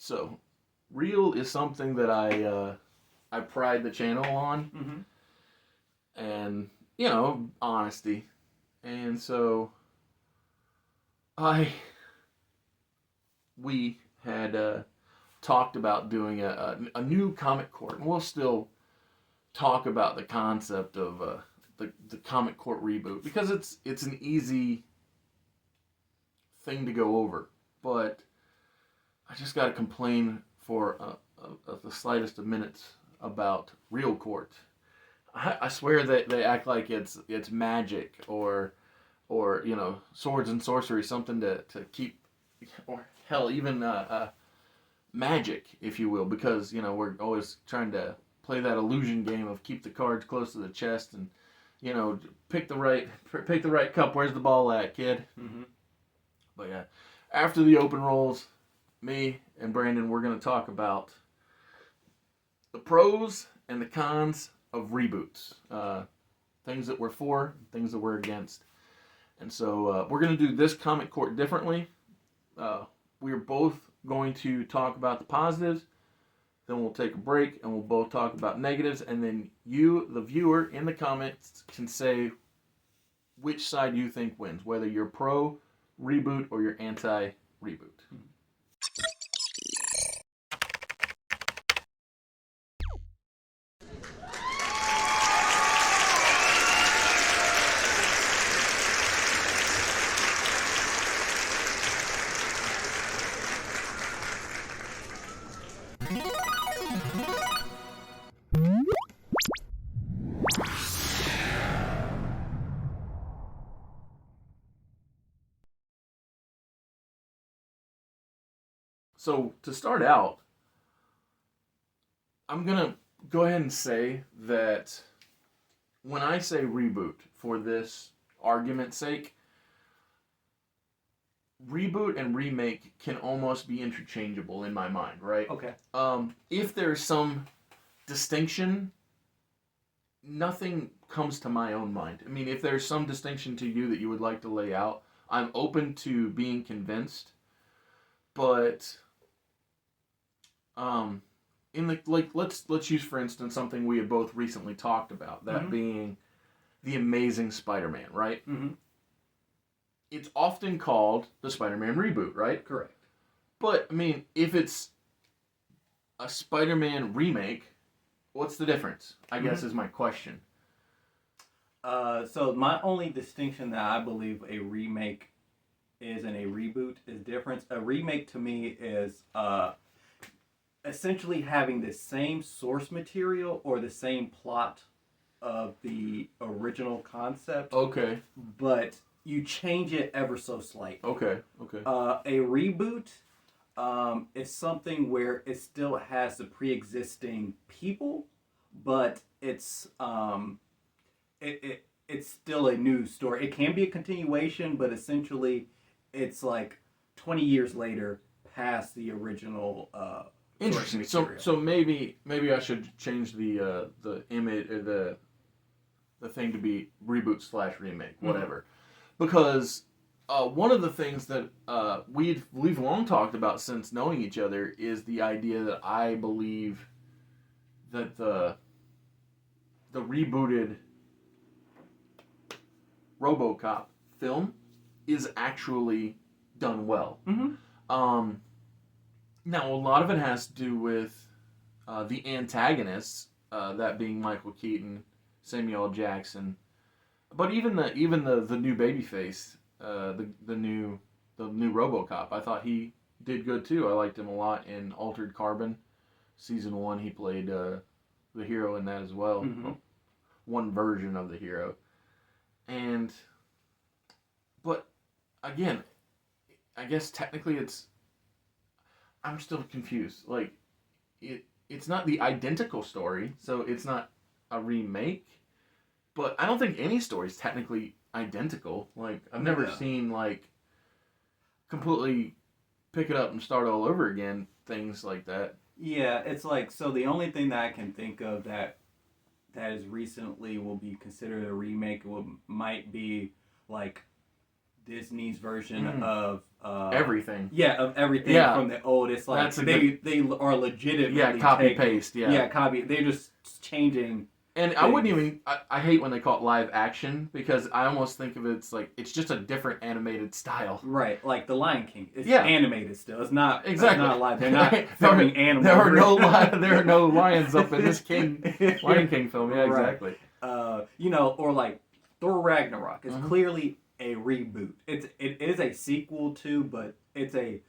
So, real is something that I pride the channel on, Mm-hmm. and honesty. And so I we had talked about doing a new comic court, and we'll still talk about the concept of the comic court reboot because it's an easy thing to go over. But I just got to complain for the slightest of minutes about real court. I swear that they act like it's magic or swords and sorcery, something to keep, or hell, even magic, if you will, because we're always trying to play that illusion game of keep the cards close to the chest and pick the right cup. Where's the ball at, kid? Mm-hmm. But yeah, after the open rolls, me and Brandon, we're gonna talk about the pros and the cons of reboots. Things that we're for, things that we're against. And so we're going to do this comic court differently. We're both going to talk about the positives, then we'll take a break and we'll both talk about negatives, and then you, the viewer, in the comments can say which side you think wins, whether you're pro reboot or you're anti reboot. So to start out, I'm gonna go ahead and say that when I say reboot, for this argument's sake, reboot and remake can almost be interchangeable in my mind, right? Okay. If there's some distinction, nothing comes to my own mind. I mean, if there's some distinction to you that you would like to lay out, I'm open to being convinced. But in the let's use for instance something we had both recently talked about, that Mm-hmm. being the Amazing Spider-Man, right? Mm-hmm. It's often called the Spider-Man reboot, right? Correct. But I mean, if it's a Spider-Man remake, what's the difference? I guess is my question. So my only distinction that I believe a remake is and a reboot is different. A remake to me is essentially having the same source material or the same plot of the original concept, Okay. but you change it ever so slightly. Okay. Okay. A reboot is something where it still has the pre-existing people, but it's still a new story. It can be a continuation, but essentially, it's like 20 years later, past the original. Interesting. So maybe I should change the image or the thing to be reboot slash remake, whatever, because one of the things that we've long talked about since knowing each other is the idea that I believe that the rebooted RoboCop film is actually done well. Mm-hmm. Now, a lot of it has to do with the antagonists, that being Michael Keaton, Samuel L. Jackson, but even the new babyface, the new RoboCop. I thought he did good too. I liked him a lot in Altered Carbon, season 1. He played the hero in that as well. Mm-hmm. One version of the hero, but again, I guess technically I'm still confused. Like, it's not the identical story, so it's not a remake. But I don't think any story is technically identical. Like, I've never seen like completely pick it up and start all over again. Things like that. Yeah, it's like, so the only thing that I can think of that is recently will be considered a remake might be like Disney's version Mm. of Everything. Yeah, of everything Yeah. from the old. It's like That's a they are legitimately Yeah, copy taking- paste. Yeah. copy. They're just changing. And I wouldn't things. even. I hate when they call it live action because I almost think of it's like it's just a different animated style. Right, like the Lion King. It's Yeah. animated still. It's not Exactly. It's not live. They're not There filming animals. There are no lions up in this Lion King film. Yeah, Right. exactly. Or like Thor Ragnarok is Mhm. clearly a reboot. It is a sequel to, but it's a.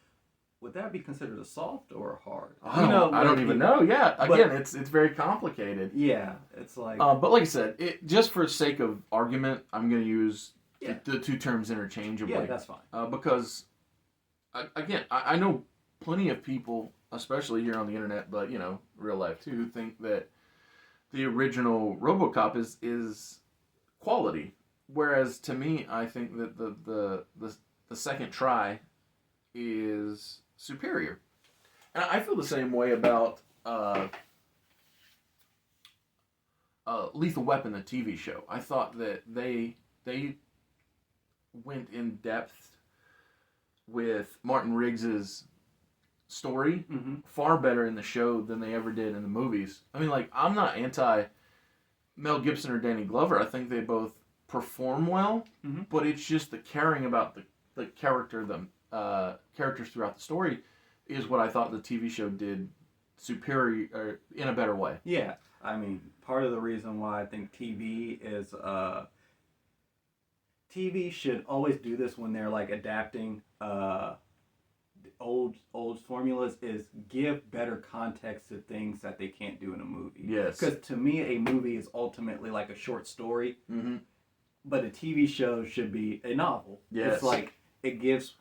Would that be considered a soft or a hard? I don't even know. Yeah, again, it's very complicated. Yeah, it's like. But like I said, just for sake of argument, I'm going to use Yeah. the two terms interchangeably. Yeah, that's fine. Because, again, I know plenty of people, especially here on the internet, but real life too, who think that the original RoboCop is quality, whereas to me, I think that the second try is superior, and I feel the same way about Lethal Weapon, the TV show. I thought that they went in depth with Martin Riggs's story Mm-hmm. far better in the show than they ever did in the movies. I mean, like, I'm not anti Mel Gibson or Danny Glover. I think they both perform well, Mm-hmm. but it's just the caring about the characters throughout the story is what I thought the TV show did superior or in a better way. Yeah, I mean, part of the reason why I think TV should always do this when they're like adapting old formulas is give better context to things that they can't do in a movie. Yes. Because to me, a movie is ultimately like a short story, Mm-hmm. but a TV show should be a novel. Yes. It's like it gives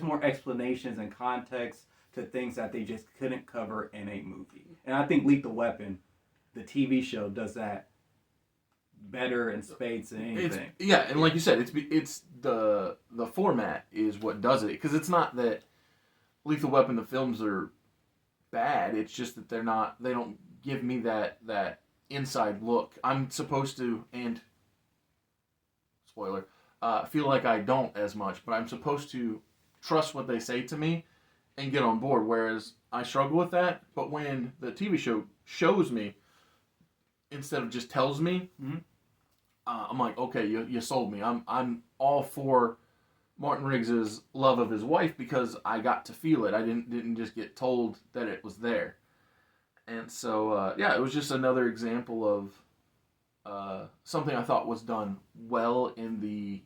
more explanations and context to things that they just couldn't cover in a movie. And I think Lethal Weapon, the TV show, does that better in spades than anything. And like you said, it's the format is what does it, because it's not that Lethal Weapon the films are bad. It's just that they don't give me that inside look. I'm supposed to, and spoiler, feel like I don't as much, but I'm supposed to trust what they say to me and get on board. Whereas I struggle with that. But when the TV show shows me instead of just tells me. Mm-hmm. I'm like, okay, you sold me. I'm all for Martin Riggs's love of his wife because I got to feel it. I didn't just get told that it was there. And so it was just another example of something I thought was done well in the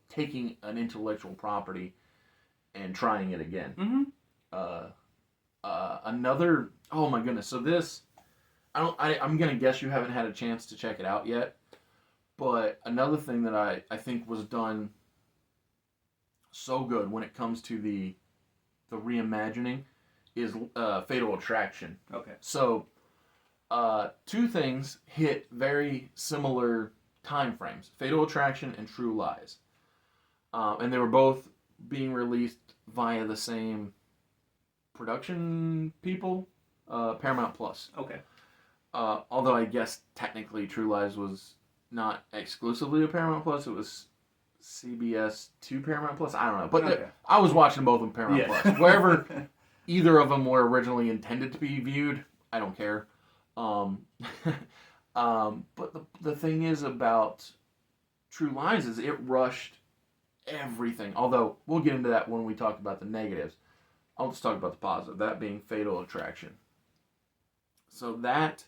taking an intellectual property and trying it again. Mm-hmm. Another, oh my goodness. So this, I'm gonna guess you haven't had a chance to check it out yet. But another thing that I think was done so good when it comes to the reimagining is Fatal Attraction. Okay. So, two things hit very similar time frames: Fatal Attraction and True Lies, and they were both being released via the same production people, Paramount Plus. Okay. Although I guess technically True Lies was not exclusively a Paramount Plus, it was CBS to Paramount Plus. I don't know, but Okay. I was watching both on Paramount Yeah. Plus. Wherever either of them were originally intended to be viewed, I don't care. But the thing is about True Lies is it rushed everything. Although we'll get into that when we talk about the negatives. I'll just talk about the positive, that being Fatal Attraction. So that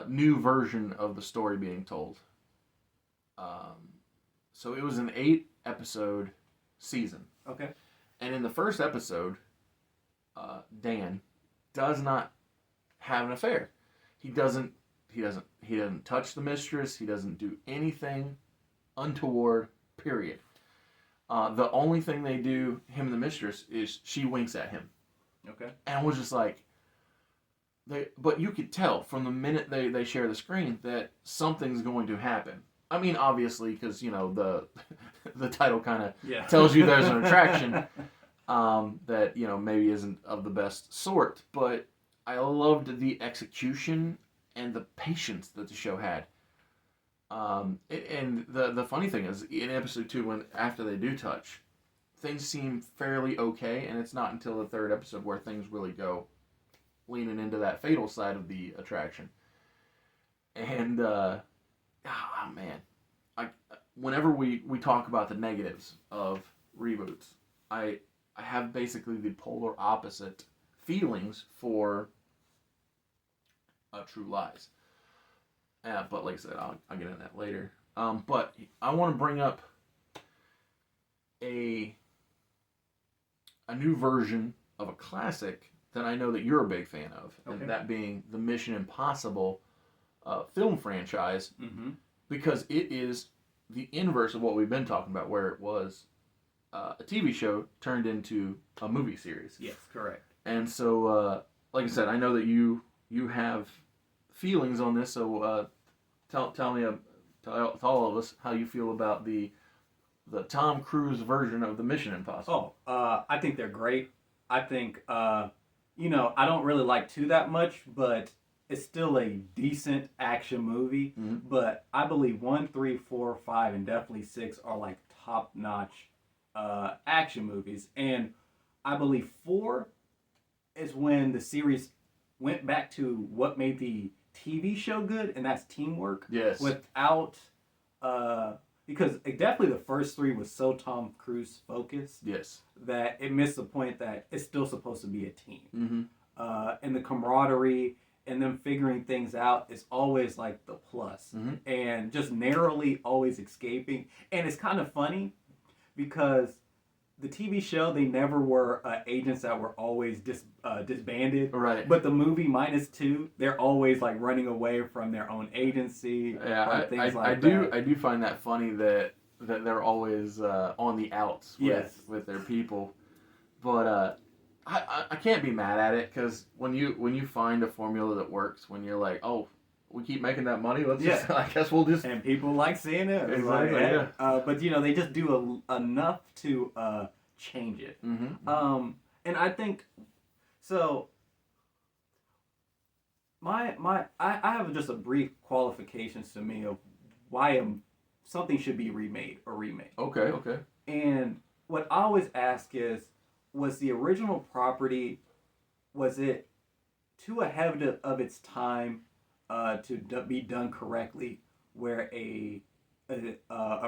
new version of the story being told. So it was an 8-episode season. Okay. And in the first episode, Dan does not have an affair. He doesn't touch the mistress. He doesn't do anything untoward, period. The only thing they do, him and the mistress, is she winks at him. Okay. And was just like, but you could tell from the minute they share the screen that something's going to happen. I mean, obviously, because, the title kind of tells you there's an attraction that, maybe isn't of the best sort. But I loved the execution and the patience that the show had. And the funny thing is, in episode 2, when after they do touch, things seem fairly okay, and it's not until the third episode where things really go leaning into that fatal side of the attraction. And man, whenever we talk about the negatives of reboots, I have basically the polar opposite feelings for True Lies. But like I said, I'll get into that later. But I want to bring up a new version of a classic that I know that you're a big fan of, Okay. and that being the Mission Impossible film franchise, because it is the inverse of what we've been talking about, where it was a TV show turned into a movie series. Yes, correct. And so, like I said, I know that you have feelings on this, so tell me, tell all of us how you feel about the Tom Cruise version of the Mission Impossible. I think they're great. I think, I don't really like 2 that much, but it's still a decent action movie. Mm-hmm. But I believe 1, 3, 4, 5, and definitely 6 are like top-notch action movies. And I believe 4 is when the series went back to what made the TV show good, and that's teamwork. Yes. Without, because definitely the first 3 was so Tom Cruise focused. Yes. That it missed the point that it's still supposed to be a team. Mm-hmm. And the camaraderie and them figuring things out is always like the plus. Mm-hmm. And just narrowly always escaping. And it's kind of funny because the TV show, they never were agents that were always disbanded. Right. But the movie -2, they're always like running away from their own agency. Yeah, I do find that funny that they're always on the outs with their people, but I can't be mad at it, because when you find a formula that works, when you're like, oh, we keep making that money, let's just, I guess we'll just, and people like seeing it. Exactly, like, yeah. But they just do enough to change it. Mm-hmm. And I think so. I have just a brief qualifications to me of why something should be remade or remade. Okay. And what I always ask is, was the original property, was it too ahead of its time to be done correctly, where a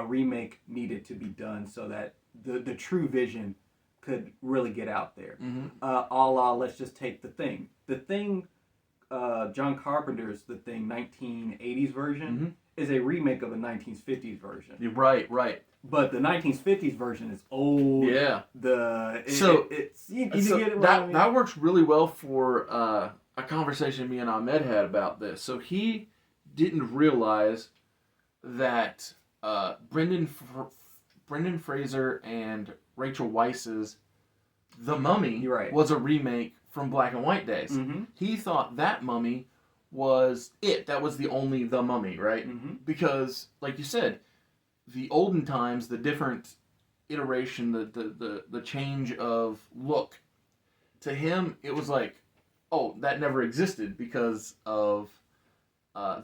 remake needed to be done so that the true vision could really get out there? Mm-hmm. Let's just take The Thing, John Carpenter's The Thing 1980s version is a remake of the 1950s version. You're right. But the 1950s version is old. Yeah. You get it right. That works really well for a conversation me and Ahmed had about this. So he didn't realize that Brendan Fraser and Rachel Weisz's The Mummy was a remake from Black and White days. Mm-hmm. He thought that Mummy was it. That was the only The Mummy, right? Mm-hmm. Because, like you said, the olden times, the different iteration, the change of look, to him, it was like, oh, that never existed because of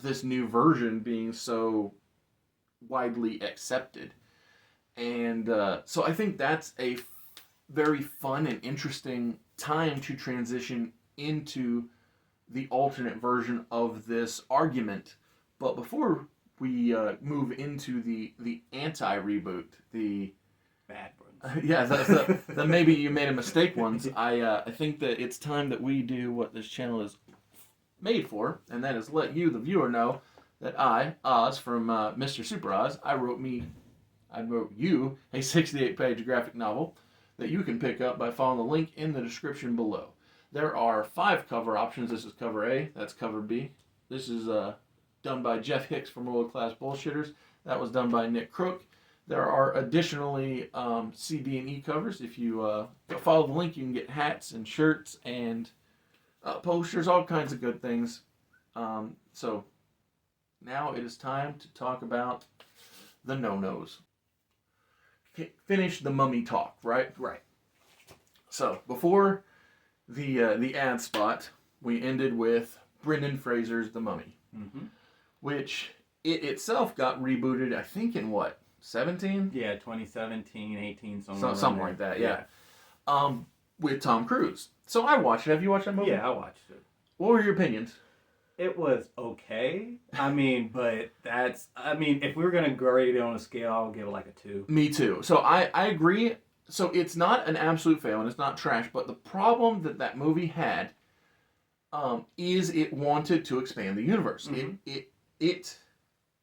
this new version being so widely accepted. And so I think that's a very fun and interesting time to transition into the alternate version of this argument. But before we move into the anti-reboot, the bad ones, the maybe you made a mistake ones, I think that it's time that we do what this channel is made for, and that is let you, the viewer, know that I, Oz from Mr. Super Oz, I wrote you a 68-page graphic novel that you can pick up by following the link in the description below. There are 5 cover options. This is cover A. That's cover B. This is done by Jeff Hicks from World Class Bullshitters. That was done by Nick Crook. There are additionally CD and E covers. If you follow the link, you can get hats and shirts and posters, all kinds of good things. So now it is time to talk about the no-nos. Finish the Mummy talk, right? Right. So before the ad spot, we ended with Brendan Fraser's The Mummy, which it itself got rebooted, I think, in what, 17? Yeah, 2017, 18, Something like that, yeah. With Tom Cruise. So I watched it. Have you watched that movie? Yeah, I watched it. What were your opinions? It was okay. I mean, but if we were going to grade it on a scale, I'll give it like a 2. Me too. So I agree. So it's not an absolute fail and it's not trash, but the problem that movie had is it wanted to expand the universe. Mm-hmm. It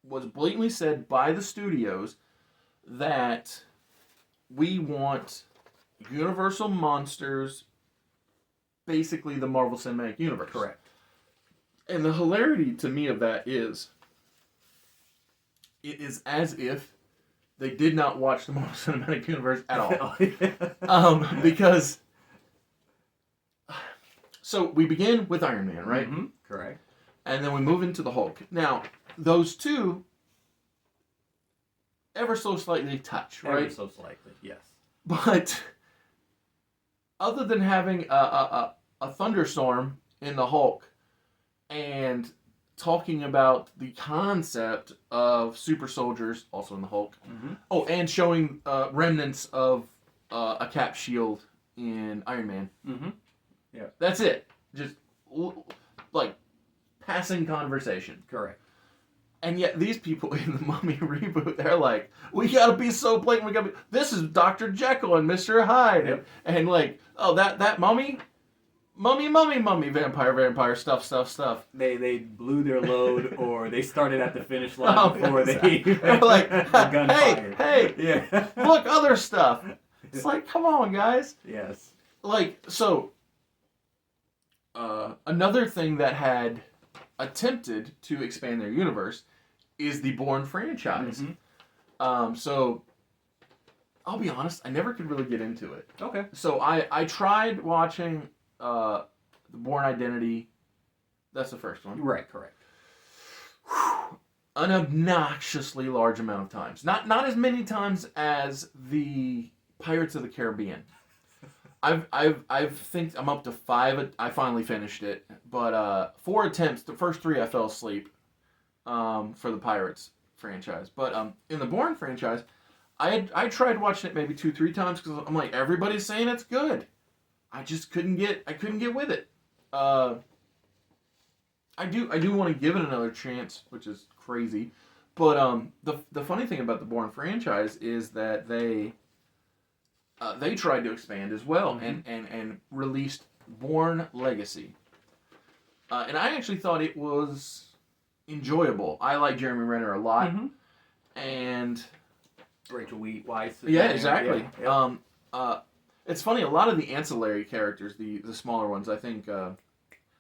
was blatantly said by the studios that we want Universal monsters, basically the Marvel Cinematic Universe. Correct. And the hilarity to me of that is, it is as if they did not watch the Marvel Cinematic Universe at all. Because, so we begin with Iron Man, right? Mm-hmm. Correct. And then we move into the Hulk. Now, those two, ever so slightly touch, right? Ever so slightly, yes. But other than having a thunderstorm in the Hulk and talking about the concept of super soldiers, also in the Hulk. Mm-hmm. Oh, and showing remnants of a Cap shield in Iron Man. Mm-hmm. Yeah. That's it. Just like passing conversation. Correct. And yet these people in the Mummy reboot, they're like, we gotta be so blatant. We gotta be. This is Dr. Jekyll and Mr. Hyde, Yep. and like, oh, that mummy. Mummy, vampire, stuff. They blew their load, or they started at the finish line before exactly. they like, gunfire. hey, Yeah. look, other stuff. It's like, come on, guys. Yes. Like, so, another thing that had attempted to expand their universe is the Bourne franchise. Mm-hmm. So, I'll be honest, I never could really get into it. Okay. So I tried watching the Bourne Identity. That's the first one. Right. Correct. An obnoxiously large amount of times. Not as many times as the Pirates of the Caribbean. I think I'm up to 5. I finally finished it, but 4 attempts. The first 3 I fell asleep for the Pirates franchise. But in the Bourne franchise, I tried watching it maybe 2-3 times because I'm like, everybody's saying it's good. I just couldn't get with it. I do want to give it another chance, which is crazy. But the funny thing about the Bourne franchise is that they tried to expand as well, mm-hmm. and released Bourne Legacy. And I actually thought it was enjoyable. I like Jeremy Renner a lot, mm-hmm. and Rachel Weisz. Yeah, exactly. Yeah. It's funny. A lot of the ancillary characters, the smaller ones, I think the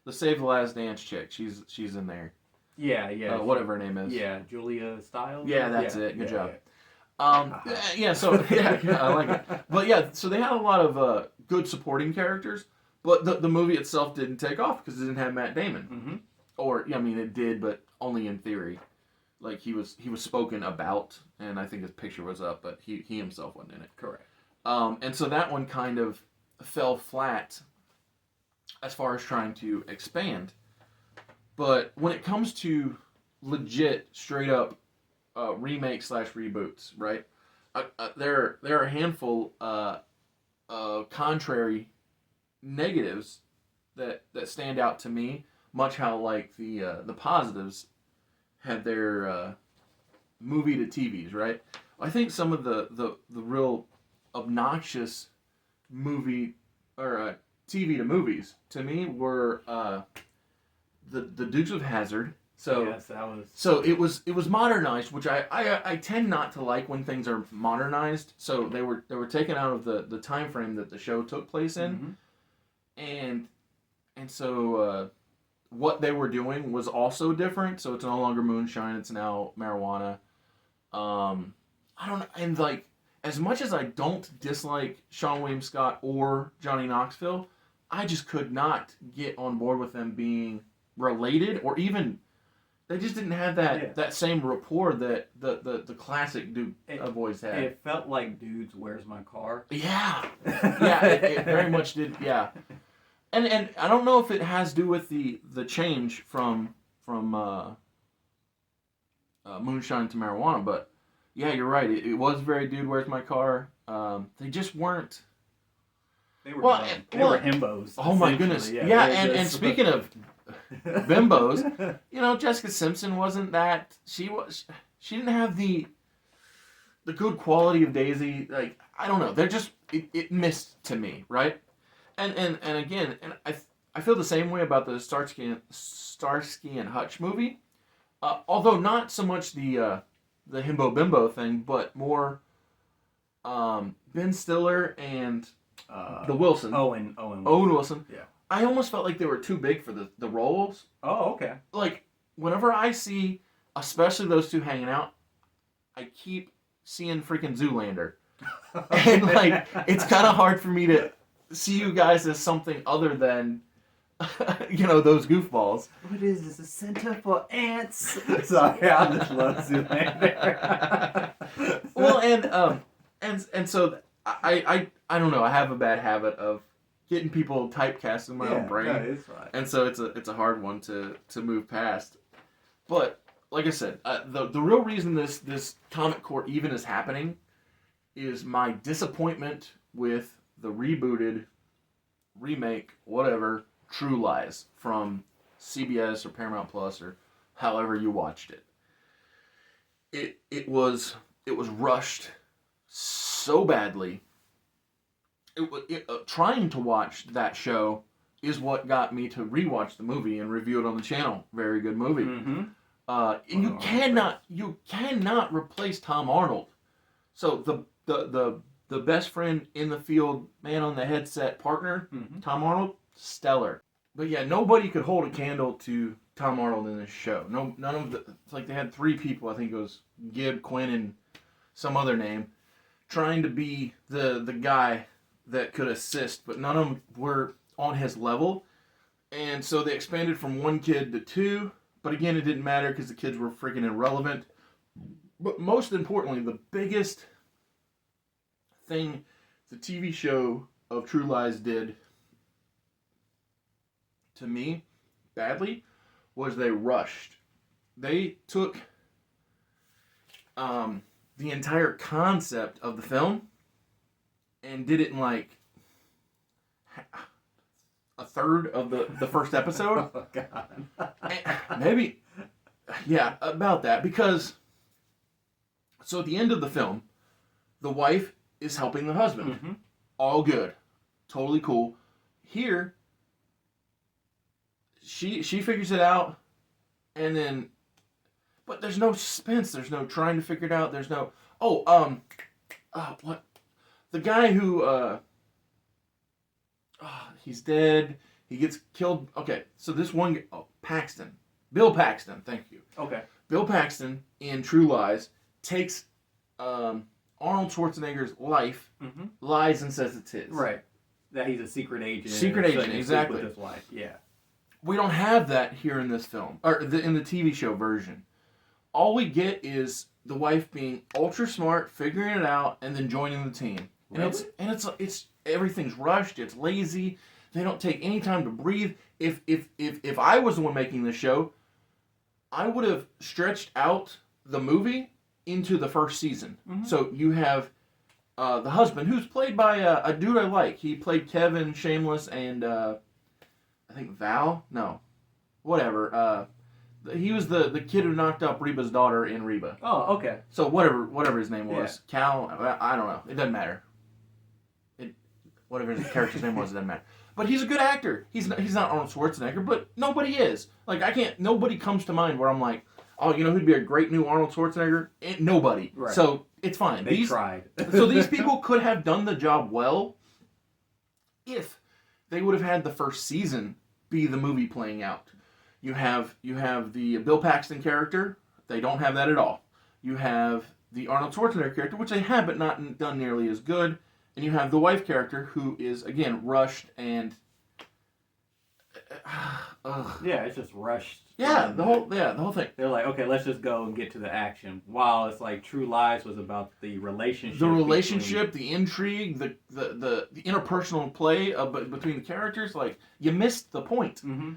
Save the Last Dance chick, she's in there. Yeah. Whatever her name is. Yeah, Julia Stiles. Yeah, that's it. Good job. Yeah. So I like it. But yeah, so they had a lot of good supporting characters, but the movie itself didn't take off because it didn't have Matt Damon. Mm-hmm. Or I mean, it did, but only in theory. Like he was spoken about, and I think his picture was up, but he himself wasn't in it. Correct. And so that one kind of fell flat as far as trying to expand. But when it comes to legit, straight up remakes / reboots, right? There are a handful contrary negatives that stand out to me, much how like the positives had their movie to TVs, right? I think some of the real obnoxious movie or TV to movies to me were the Dukes of Hazzard. So yes, that was. So it was modernized, which I tend not to like when things are modernized. So they were taken out of the time frame that the show took place in, mm-hmm. and so what they were doing was also different. So it's no longer moonshine; it's now marijuana. I don't know, and like as much as I don't dislike Sean William Scott or Johnny Knoxville, I just could not get on board with them being related or even. They just didn't have that same rapport that the classic Duke boys had. It felt like Dudes, Where's My Car? Yeah. It very much did, yeah. And I don't know if it has to do with the change from moonshine to marijuana. But yeah, you're right. It was very Dude, Where's My Car? They just weren't. They were Well, dumb. They well, were himbos. Oh my goodness! Yeah, and speaking of bimbos, Jessica Simpson wasn't that. She didn't have the good quality of Daisy. Like, I don't know. They're just it missed to me, right? And again, I feel the same way about the Starsky and Hutch movie. Although not so much the himbo bimbo thing, but more Ben Stiller and the Wilson. Owen Wilson. Yeah. I almost felt like they were too big for the roles. Oh, okay. Like, whenever I see, especially those two hanging out, I keep seeing freaking Zoolander. And, like, it's kind of hard for me to see you guys as something other than, those goofballs. What is this? A center for ants? Sorry, I just love Zoolander. Well, and so I don't know. I have a bad habit of getting people typecast in my own brain. Yeah, it's fine. And so it's a hard one to move past. But like I said, the real reason this Comic Court even is happening is my disappointment with the rebooted remake, whatever, True Lies from CBS or Paramount Plus or however you watched it. It was rushed so badly. Trying to watch that show is what got me to rewatch the movie and review it on the channel. Very good movie. Mm-hmm. And you cannot replace Tom Arnold. So the best friend in the field, man on the headset partner, Tom Arnold, stellar. But yeah, nobody could hold a candle to Tom Arnold in this show. None of it's like they had 3 people. I think it was Gibb, Quinn, and some other name, trying to be the guy that could assist, but none of them were on his level. And so they expanded from 1 kid to 2, but again, it didn't matter because the kids were freaking irrelevant. But most importantly, the biggest thing the TV show of True Lies did to me badly was they rushed. They took the entire concept of the film and did it in like a third of the first episode. Oh, God. Maybe, yeah, about that. Because, so at the end of the film, the wife is helping the husband. Mm-hmm. All good. Totally cool. Here, she figures it out, and then, but there's no suspense. There's no trying to figure it out. There's no, what? The guy who, he's dead. He gets killed. Okay, so this one, Paxton. Bill Paxton, thank you. Okay. Bill Paxton in True Lies takes Arnold Schwarzenegger's life, lies and says it's his. Right. That he's a secret agent. Secret agent, exactly. With his wife. Yeah. We don't have that here in this film, or in the TV show version. All we get is the wife being ultra smart, figuring it out, and then joining the team. Really? And it's everything's rushed. It's lazy. They don't take any time to breathe. If I was the one making this show, I would have stretched out the movie into the first season. Mm-hmm. So you have the husband, who's played by a dude I like. He played Kevin, Shameless, and I think Val. No, whatever. He was the kid who knocked up Reba's daughter in Reba. Oh, okay. So whatever his name was, Cal. I don't know. It doesn't matter. Whatever his character's name was, it doesn't matter. But he's a good actor. He's not Arnold Schwarzenegger, but nobody is. Like, nobody comes to mind where I'm like, oh, who'd be a great new Arnold Schwarzenegger? Nobody. Right. So it's fine. They tried. So these people could have done the job well if they would have had the first season be the movie playing out. You have the Bill Paxton character. They don't have that at all. You have the Arnold Schwarzenegger character, which they have, but not done nearly as good. And you have the wife character, who is, again, rushed and... Yeah, it's just rushed. Yeah, the whole thing. They're like, okay, let's just go and get to the action. While it's like True Lies was about the relationship. The relationship, the intrigue, the interpersonal play between the characters. Like, you missed the point. Mm-hmm.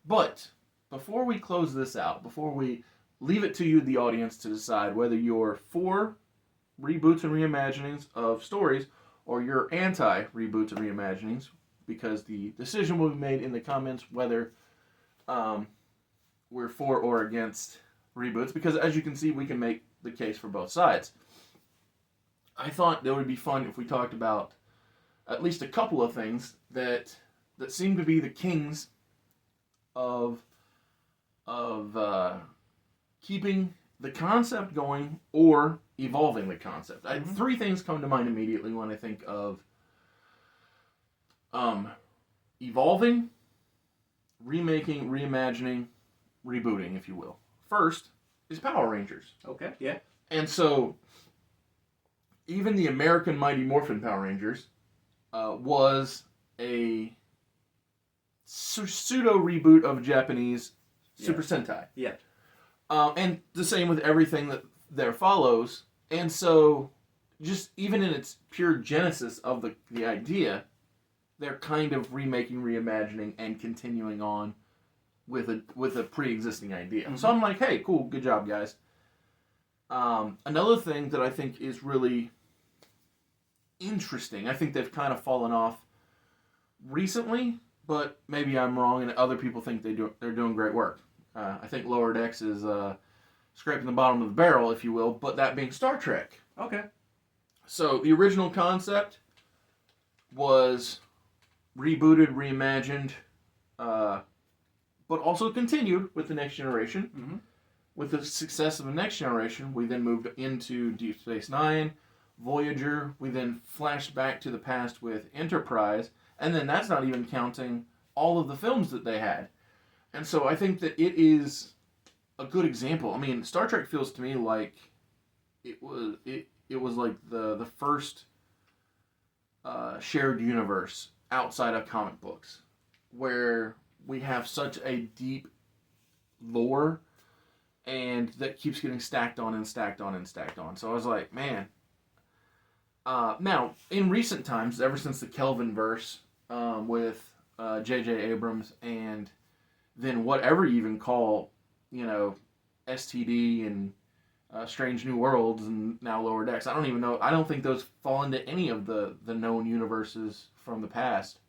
But before we close this out, before we leave it to you, the audience, to decide whether you're for reboots and reimaginings of stories or you're anti-reboots and reimaginings, because the decision will be made in the comments whether we're for or against reboots, because as you can see, we can make the case for both sides. I thought it would be fun if we talked about at least a couple of things that seem to be the kings of keeping the concept going or evolving the concept. Three things come to mind immediately when I think of evolving, remaking, reimagining, rebooting, if you will. First is Power Rangers. Okay, yeah. And so, even the American Mighty Morphin Power Rangers was a pseudo reboot of Japanese Super Sentai. Yeah. And the same with everything that there follows. And so, just even in its pure genesis of the idea, they're kind of remaking, reimagining, and continuing on with a pre-existing idea. Mm-hmm. So I'm like, hey, cool, good job, guys. Another thing that I think is really interesting, I think they've kind of fallen off recently, but maybe I'm wrong, and other people think they're doing great work. I think Lower Decks is scraping the bottom of the barrel, if you will, but that being Star Trek. Okay. So the original concept was rebooted, reimagined, but also continued with the Next Generation. Mm-hmm. With the success of the Next Generation, we then moved into Deep Space Nine, Voyager. We then flashed back to the past with Enterprise, and then that's not even counting all of the films that they had. And so I think that it is a good example. I mean, Star Trek feels to me like it was like the first shared universe outside of comic books, where we have such a deep lore, and that keeps getting stacked on and stacked on and stacked on. So I was like, man. Now, in recent times, ever since the Kelvin verse with J.J. Abrams, and then whatever you even call, STD and Strange New Worlds and now Lower Decks, I don't even know. I don't think those fall into any of the known universes from the past.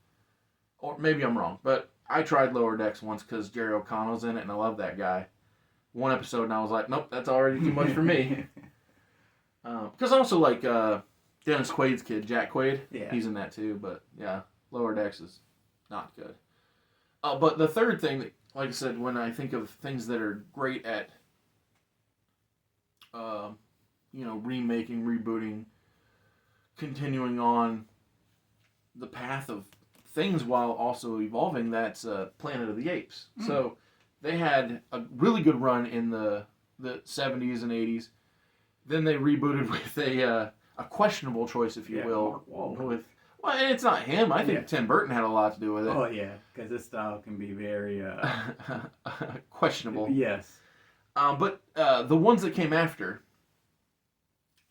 Or maybe I'm wrong, but I tried Lower Decks once because Jerry O'Connell's in it, and I love that guy. One episode, and I was like, nope, that's already too much for me. Because I also like Dennis Quaid's kid, Jack Quaid. Yeah. He's in that too, but yeah, Lower Decks is not good. But the third thing, that, like I said, when I think of things that are great at, remaking, rebooting, continuing on the path of things while also evolving, that's Planet of the Apes. Mm. So they had a really good run in the 70s and 80s. Then they rebooted with a questionable choice, if you will. And it's not him. I think Tim Burton had a lot to do with it. Oh, yeah, because his style can be very... questionable. Yes. But the ones that came after,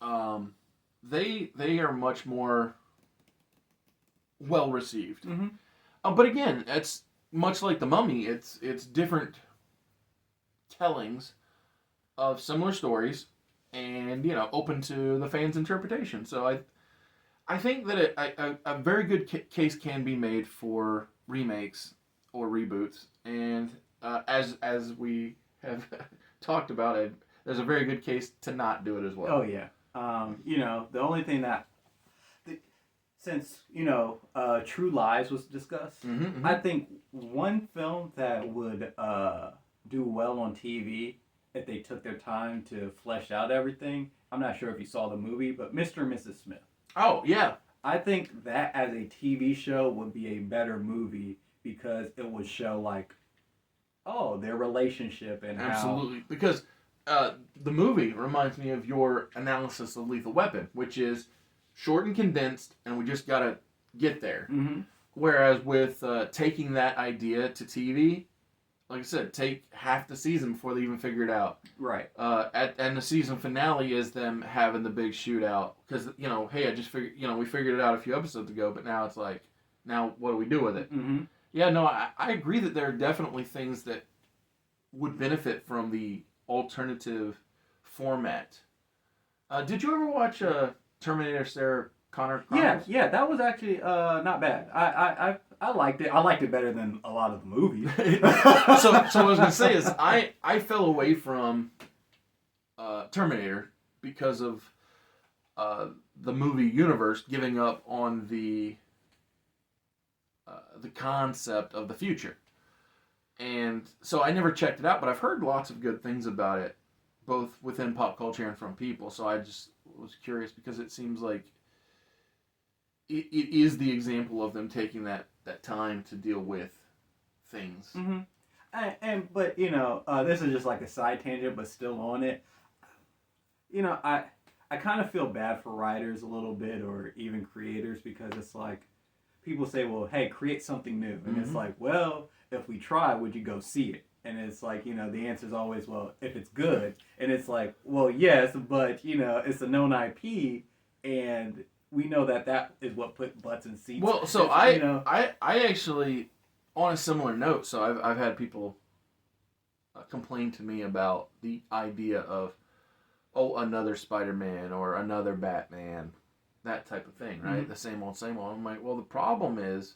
they are much more well-received. Mm-hmm. But again, it's much like The Mummy. It's different tellings of similar stories, and open to the fans' interpretation. So I think that a very good case can be made for remakes or reboots, and as we have talked about it, there's a very good case to not do it as well. Oh yeah. The only thing that since True Lies was discussed, mm-hmm, mm-hmm. I think one film that would do well on TV if they took their time to flesh out everything. I'm not sure if you saw the movie, but Mr. and Mrs. Smith. Oh, yeah. I think that as a TV show would be a better movie because it would show their relationship and absolutely. How... Because the movie reminds me of your analysis of Lethal Weapon, which is short and condensed, and we just gotta get there. Mm-hmm. Whereas with taking that idea to TV, like I said, take half the season before they even figure it out. Right. And the season finale is them having the big shootout. Because, hey, I just figured, we figured it out a few episodes ago, but now it's like, now what do we do with it? Mm-hmm. Yeah, no, I agree that there are definitely things that would benefit from the alternative format. Did you ever watch Terminator Sarah Connor Chronicles? Yeah, that was actually not bad. I liked it. I liked it better than a lot of the movies. So what I was gonna say is I fell away from Terminator because of the movie universe giving up on the concept of the future, and so I never checked it out. But I've heard lots of good things about it, both within pop culture and from people. So I just was curious because it seems like it is the example of them taking that time to deal with things. Mm-hmm. But this is just like a side tangent, but still on it. I kind of feel bad for writers a little bit, or even creators, because it's like people say, well, hey, create something new, and it's like, well, if we try, would you go see it? And it's like, the answer is always, well, if it's good. And it's like, well, yes, but it's a known IP, and we know that is what put butts in seats. Well, so I actually, on a similar note, so I've had people complain to me about the idea of, another Spider-Man or another Batman, that type of thing, right? The same old, same old. I'm like, well, the problem is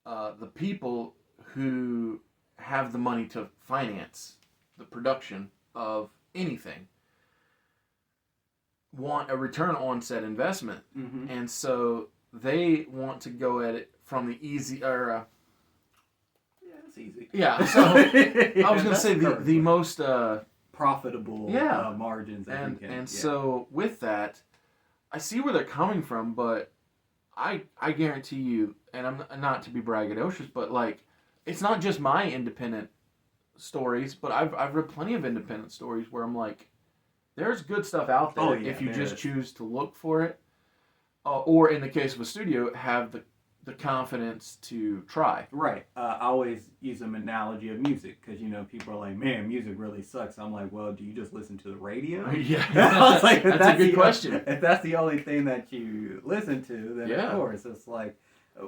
the people who have the money to finance the production of anything want a return on said investment, and so they want to go at it from the easy or it's easy. Yeah, so I was gonna say the most profitable margins. And so with that, I see where they're coming from, but I guarantee you, and I'm not to be braggadocious, but like it's not just my independent stories, but I've read plenty of independent stories where I'm like, there's good stuff out there if you just choose to look for it, or in the case of a studio, have the confidence to try. Right. I always use an analogy of music because people are like, "Man, music really sucks." I'm like, "Well, do you just listen to the radio?" Yeah, I was like, that's a good question. If that's the only thing that you listen to, then of course it's like.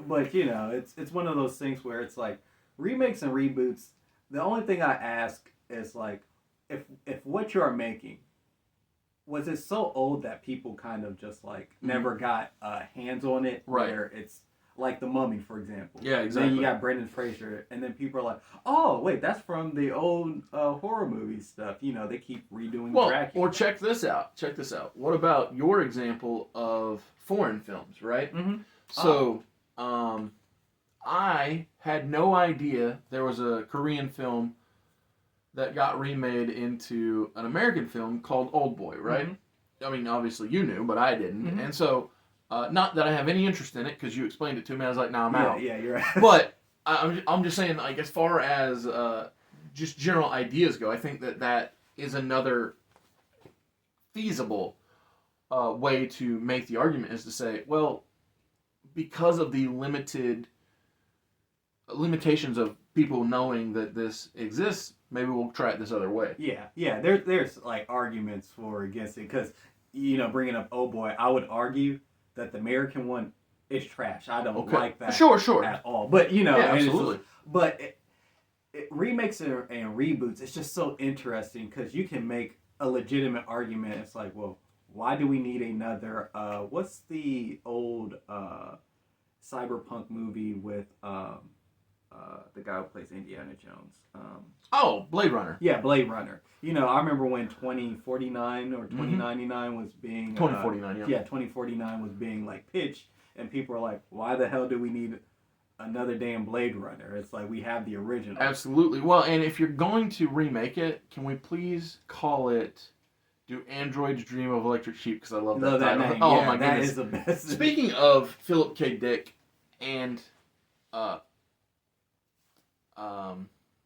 But it's one of those things where it's like remakes and reboots. The only thing I ask is like, if what you are making was it so old that people kind of just like never got hands on it, right? Where it's like The Mummy, for example. Yeah, exactly. Then you got Brendan Fraser, and then people are like, "Oh, wait, that's from the old horror movie stuff." They keep redoing Dracula. Or check this out. What about your example of foreign films, right? Mm-hmm. So, I had no idea there was a Korean film that got remade into an American film called Old Boy, right? Mm-hmm. I mean, obviously you knew, but I didn't. Mm-hmm. And so, not that I have any interest in it, because you explained it to me. I was like, I'm out. Yeah, you're right. But I'm just saying, like, as far as just general ideas go, I think that is another feasible way to make the argument, is to say, well, because of the limitations of people knowing that this exists, maybe we'll try it this other way. Yeah. There's like arguments for against it, because bringing up Oh Boy, I would argue that the American one is trash. I don't like that sure at all. But absolutely. Remakes and reboots, it's just so interesting because you can make a legitimate argument. It's like, well, why do we need another? What's the old cyberpunk movie with the guy who plays Indiana Jones? Blade Runner. Yeah, Blade Runner. I remember when 2049 or 2099 was being 2049. Yeah, 2049 was being like pitched, and people are like, "Why the hell do we need another damn Blade Runner?" It's like we have the original. Absolutely. Well, and if you're going to remake it, can we please call it "Do Androids Dream of Electric Sheep"? Because I love that title. Name. Oh my goodness, that is the best. Speaking of Philip K. Dick and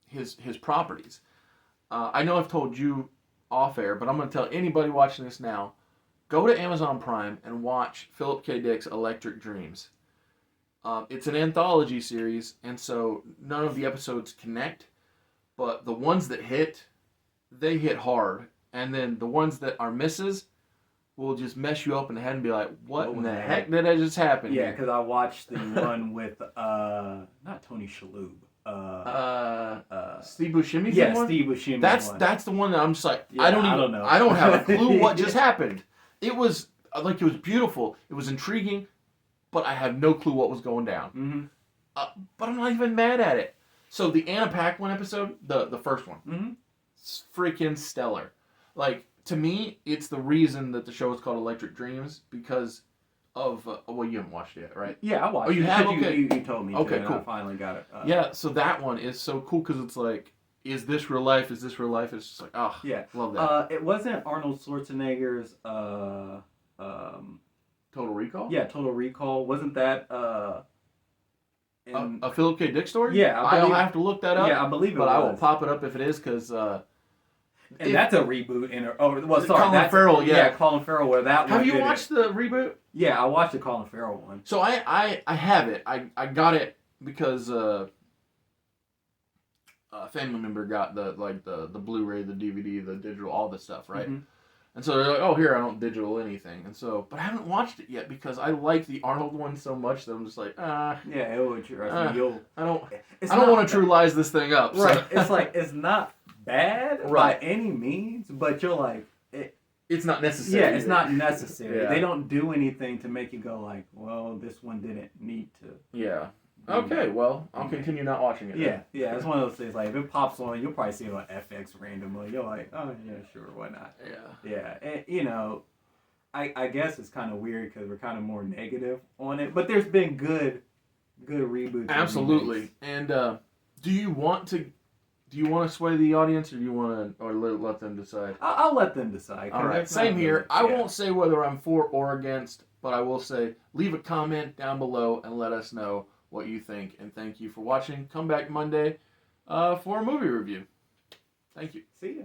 his properties, I know I've told you off air, but I'm going to tell anybody watching this now: go to Amazon Prime and watch Philip K. Dick's Electric Dreams. It's an anthology series, and so none of the episodes connect, but the ones that hit, they hit hard, and then the ones that are misses will just mess you up in the head and be like, what in the heck did that just happen? Yeah, because I watched the one with not Tony Shalhoub. Steve Buscemi's yeah, one? Steve Buscemi. That's the one that I'm just like, Yeah, I don't know. I don't have a clue what just happened. It was like, it was beautiful. It was intriguing, but I have no clue what was going down. Mm-hmm. But I'm not even mad at it. So the Anna Paquin episode, the first one, Mm-hmm. it's freaking stellar. Like, to me, it's the reason that the show is called Electric Dreams, because of well, you haven't watched it yet, right? Yeah, I watched. Oh, you it. have? You- Okay. You told me. Okay, to, cool. And I finally got it. Yeah. So that one is so cool because it's like, is this real life? Is this real life? It's just like, oh, Yeah. love that. It wasn't Arnold Schwarzenegger's. Total Recall. Yeah, Total Recall. Wasn't that? A Philip K. Dick story. Yeah, I'll have to look that up. Yeah, I believe it but was. I will pop it up if it is, because. And that's a reboot. Sorry, Colin Farrell. Yeah, Colin Farrell. Where that one. Have you watched the reboot? Yeah, I watched the Colin Farrell one. So I have it. I got it because a family member got the Blu-ray, the DVD, the digital, all this stuff, right? Mm-hmm. And so they're like, oh, here, I don't digital anything. And so, but I haven't watched it yet because I like the Arnold one so much that I'm just like, Yeah, it would interest me. I don't want to True Lies this thing up. Right. So. It's like, it's not bad Right. by any means, but you're like, it's not necessary. yeah, it's not necessary. Yeah. They don't do anything to make you go like, well, this one didn't need to. Yeah. Okay, well, I'll continue not watching it. Yeah, yeah, it's one of those things. Like, if it pops on, you'll probably see it on FX randomly. You're like, oh yeah, sure, why not? Yeah. Yeah, and I guess it's kind of weird because we're kind of more negative on it, but there's been good reboots. Absolutely. And do you want to sway the audience, or do you want to, or let them decide? I'll let them decide. All right, same here. I won't say whether I'm for or against, but I will say leave a comment down below and let us know what you think. And thank you for watching. Come back Monday for a movie review. Thank you. See ya.